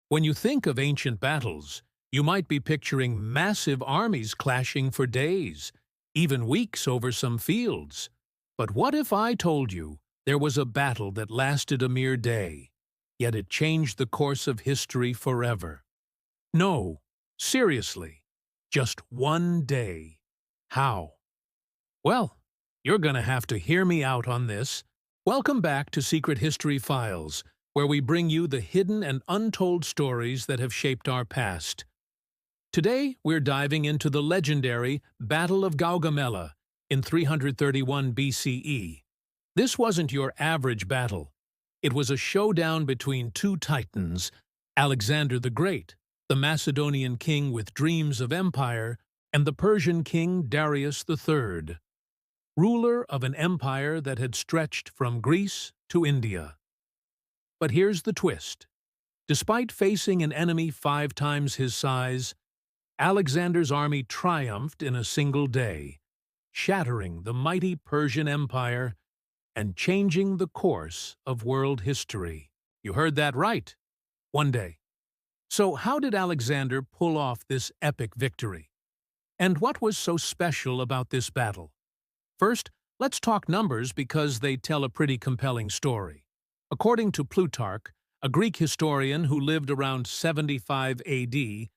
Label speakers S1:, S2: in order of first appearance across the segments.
S1: When you think of ancient battles, you might be picturing massive armies clashing for days, even weeks over some fields. But what if I told you there was a battle that lasted a mere day, yet it changed the course of history forever? No, seriously, just one day. How? Well, you're gonna have to hear me out on this. Welcome back to Secret History Files, where we bring you the hidden and untold stories that have shaped our past. Today, we're diving into the legendary Battle of Gaugamela in 331 BCE. This wasn't your average battle. It was a showdown between two titans, Alexander the Great, the Macedonian king with dreams of empire, and the Persian king Darius III, ruler of an empire that had stretched from Greece to India. But here's the twist. Despite facing an enemy 5 times his size, Alexander's army triumphed in a single day, shattering the mighty Persian Empire and changing the course of world history. You heard that right. One day. So how did Alexander pull off this epic victory? And what was so special about this battle? First, let's talk numbers because they tell a pretty compelling story. According to Plutarch, a Greek historian who lived around 75 AD,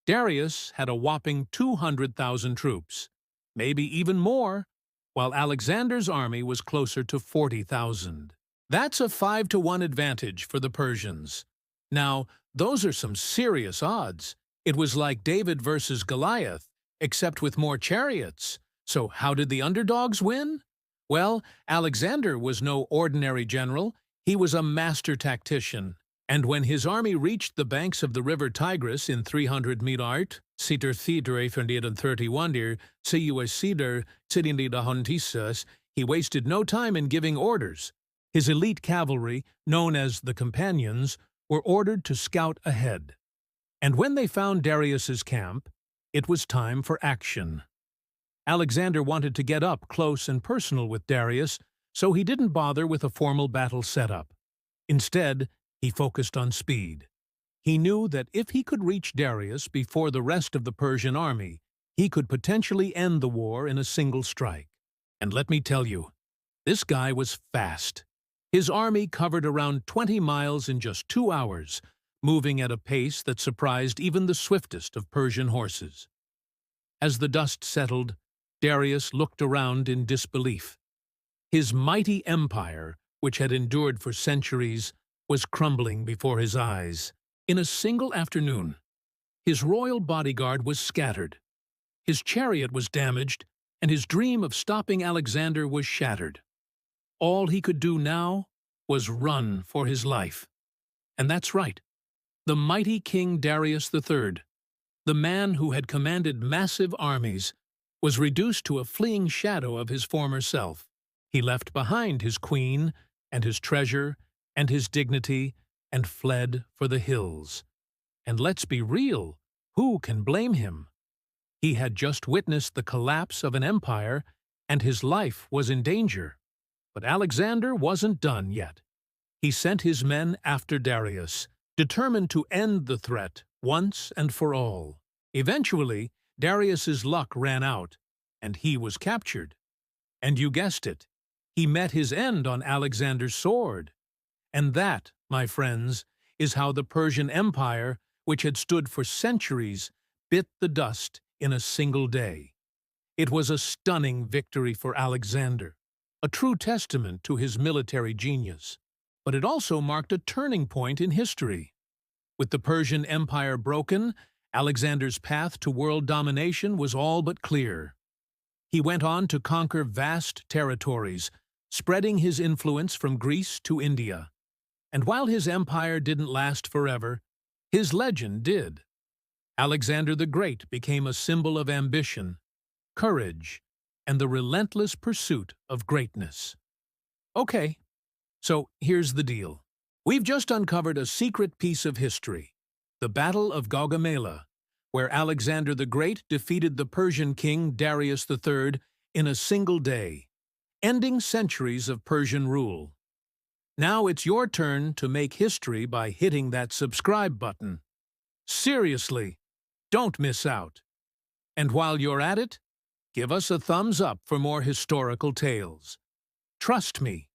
S1: Darius had a whopping 200,000 troops, maybe even more, while Alexander's army was closer to 40,000. That's a 5-to-1 advantage for the Persians. Now, those are some serious odds. It was like David versus Goliath, except with more chariots. So how did the underdogs win? Well, Alexander was no ordinary general. He was a master tactician. And when his army reached the banks of the river Tigris in 300 Midart, Citer Theatre 131 Citer Hontisas, he wasted no time in giving orders. His elite cavalry, known as the Companions, were ordered to scout ahead. And when they found Darius's camp, it was time for action. Alexander wanted to get up close and personal with Darius, so he didn't bother with a formal battle setup. Instead, he focused on speed. He knew that if he could reach Darius before the rest of the Persian army, he could potentially end the war in a single strike. And let me tell you, this guy was fast. His army covered around 20 miles in just 2 hours, moving at a pace that surprised even the swiftest of Persian horses. As the dust settled, Darius looked around in disbelief. His mighty empire, which had endured for centuries, was crumbling before his eyes. In a single afternoon, his royal bodyguard was scattered, his chariot was damaged, and his dream of stopping Alexander was shattered. All he could do now was run for his life. And that's right. The mighty King Darius III, the man who had commanded massive armies, was reduced to a fleeing shadow of his former self. He left behind his queen and his treasure and his dignity and fled for the hills. And let's be real, who can blame him? He had just witnessed the collapse of an empire, and his life was in danger. But Alexander wasn't done yet. He sent his men after Darius, determined to end the threat once and for all. Eventually, Darius's luck ran out, and he was captured. And you guessed it, he met his end on Alexander's sword. And that, my friends, is how the Persian Empire, which had stood for centuries, bit the dust in a single day. It was a stunning victory for Alexander, a true testament to his military genius. But it also marked a turning point in history. With the Persian Empire broken, Alexander's path to world domination was all but clear. He went on to conquer vast territories, spreading his influence from Greece to India. And while his empire didn't last forever, his legend did. Alexander the Great became a symbol of ambition, courage, and the relentless pursuit of greatness. Okay, so here's the deal. We've just uncovered a secret piece of history, the Battle of Gaugamela, where Alexander the Great defeated the Persian king Darius III in a single day, ending centuries of Persian rule. Now it's your turn to make history by hitting that subscribe button. Seriously, don't miss out. And while you're at it, give us a thumbs up for more historical tales. Trust me,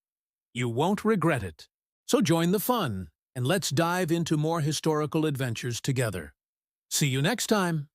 S1: you won't regret it. So join the fun, and let's dive into more historical adventures together. See you next time.